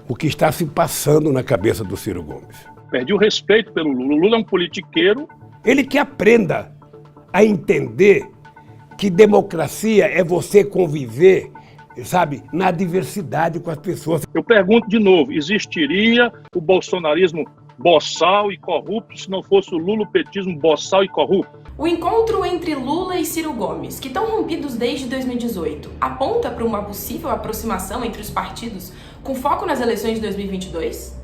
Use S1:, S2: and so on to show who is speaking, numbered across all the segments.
S1: o que está se passando na cabeça do Ciro Gomes.
S2: Perdi o respeito pelo Lula. O Lula é um politiqueiro.
S1: Ele que aprenda a entender que democracia é você conviver, sabe, na diversidade com as pessoas.
S2: Eu pergunto de novo, existiria o bolsonarismo boçal e corrupto se não fosse o lulopetismo boçal e corrupto?
S3: O encontro entre Lula e Ciro Gomes, que estão rompidos desde 2018, aponta para uma possível aproximação entre os partidos com foco nas eleições de 2022?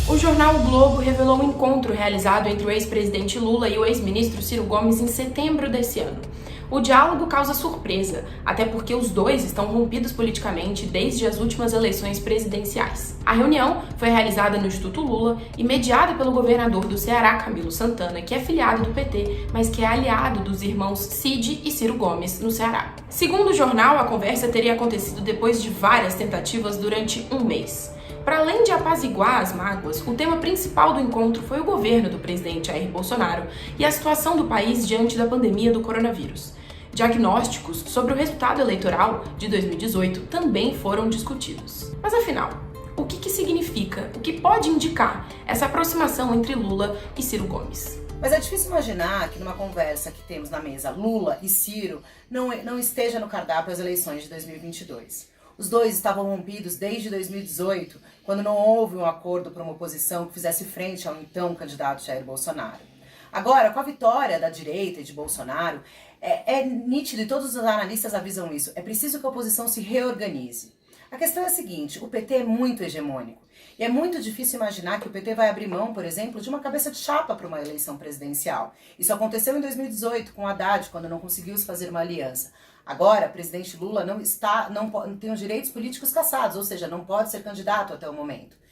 S3: O jornal o Globo revelou um encontro realizado entre o ex-presidente Lula e o ex-ministro Ciro Gomes em setembro desse ano. O diálogo causa surpresa, até porque os dois estão rompidos politicamente desde as últimas eleições presidenciais. A reunião foi realizada no Instituto Lula e mediada pelo governador do Ceará, Camilo Santana, que é filiado do PT, mas que é aliado dos irmãos Cid e Ciro Gomes no Ceará. Segundo o jornal, a conversa teria acontecido depois de várias tentativas durante um mês. Para além de apaziguar as mágoas, o tema principal do encontro foi o governo do presidente Jair Bolsonaro e a situação do país diante da pandemia do coronavírus. Diagnósticos sobre o resultado eleitoral de 2018 também foram discutidos. Mas afinal, o que significa, o que pode indicar essa aproximação entre Lula e Ciro Gomes?
S4: Mas é difícil imaginar que numa conversa que temos na mesa Lula e Ciro não esteja no cardápio as eleições de 2022. Os dois estavam rompidos desde 2018, quando não houve um acordo para uma oposição que fizesse frente ao então candidato Jair Bolsonaro. Agora, com a vitória da direita e de Bolsonaro, é nítido, e todos os analistas avisam isso, é preciso que a oposição se reorganize. A questão é a seguinte, o PT é muito hegemônico, e é muito difícil imaginar que o PT vai abrir mão, por exemplo, de uma cabeça de chapa para uma eleição presidencial. Isso aconteceu em 2018 com o Haddad, quando não conseguiu se fazer uma aliança. Agora, o presidente Lula não tem os direitos políticos cassados, ou seja, não pode ser candidato até o momento.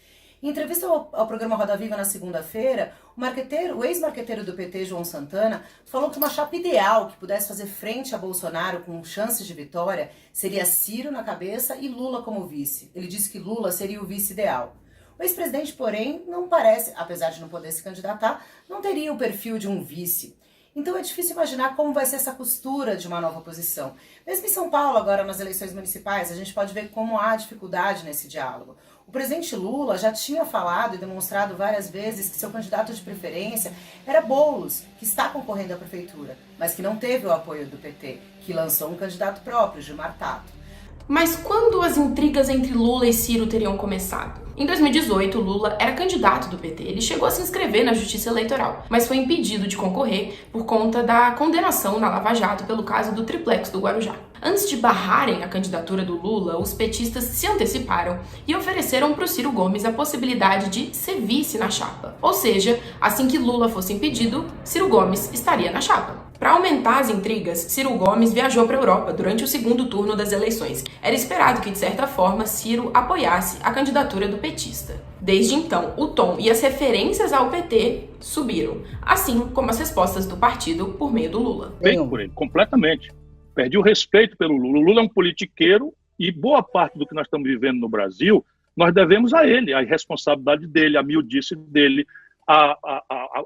S4: Em entrevista ao programa Roda Viva na segunda-feira, o ex-marqueteiro do PT, João Santana, falou que uma chapa ideal que pudesse fazer frente a Bolsonaro com chances de vitória seria Ciro na cabeça e Lula como vice. Ele disse que Lula seria o vice ideal. O ex-presidente, porém, não parece, apesar de não poder se candidatar, não teria o perfil de um vice. Então é difícil imaginar como vai ser essa costura de uma nova oposição. Mesmo em São Paulo, agora nas eleições municipais, a gente pode ver como há dificuldade nesse diálogo. O presidente Lula já tinha falado e demonstrado várias vezes que seu candidato de preferência era Boulos, que está concorrendo à prefeitura, mas que não teve o apoio do PT, que lançou um candidato próprio, Gilmar Tato.
S3: Mas quando as intrigas entre Lula e Ciro teriam começado? Em 2018, Lula era candidato do PT. Ele chegou a se inscrever na Justiça Eleitoral, mas foi impedido de concorrer por conta da condenação na Lava Jato pelo caso do triplex do Guarujá. Antes de barrarem a candidatura do Lula, os petistas se anteciparam e ofereceram para o Ciro Gomes a possibilidade de ser vice na chapa. Ou seja, assim que Lula fosse impedido, Ciro Gomes estaria na chapa. Para aumentar as intrigas, Ciro Gomes viajou para a Europa durante o segundo turno das eleições. Era esperado que, de certa forma, Ciro apoiasse a candidatura do petista. Desde então, o tom e as referências ao PT subiram, assim como as respostas do partido por meio do Lula.
S2: Feito por ele, completamente. Perdi o respeito pelo Lula. O Lula é um politiqueiro e boa parte do que nós estamos vivendo no Brasil, nós devemos a ele, a irresponsabilidade dele, a miudice dele, o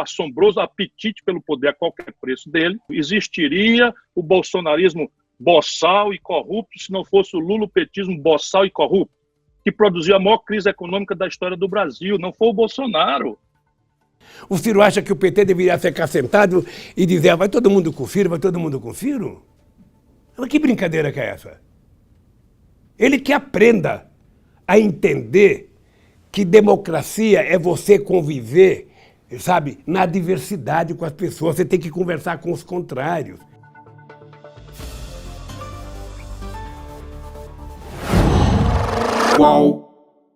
S2: assombroso apetite pelo poder a qualquer preço dele. Existiria o bolsonarismo boçal e corrupto se não fosse o lulopetismo boçal e corrupto, que produziu a maior crise econômica da história do Brasil. Não foi o Bolsonaro.
S1: O Ciro acha que o PT deveria ficar sentado e dizer, vai todo mundo com o Ciro, vai todo mundo com o Ciro? Mas que brincadeira que é essa? Ele que aprenda a entender que democracia é você conviver, sabe, na diversidade com as pessoas. Você tem que conversar com os contrários.
S5: Qual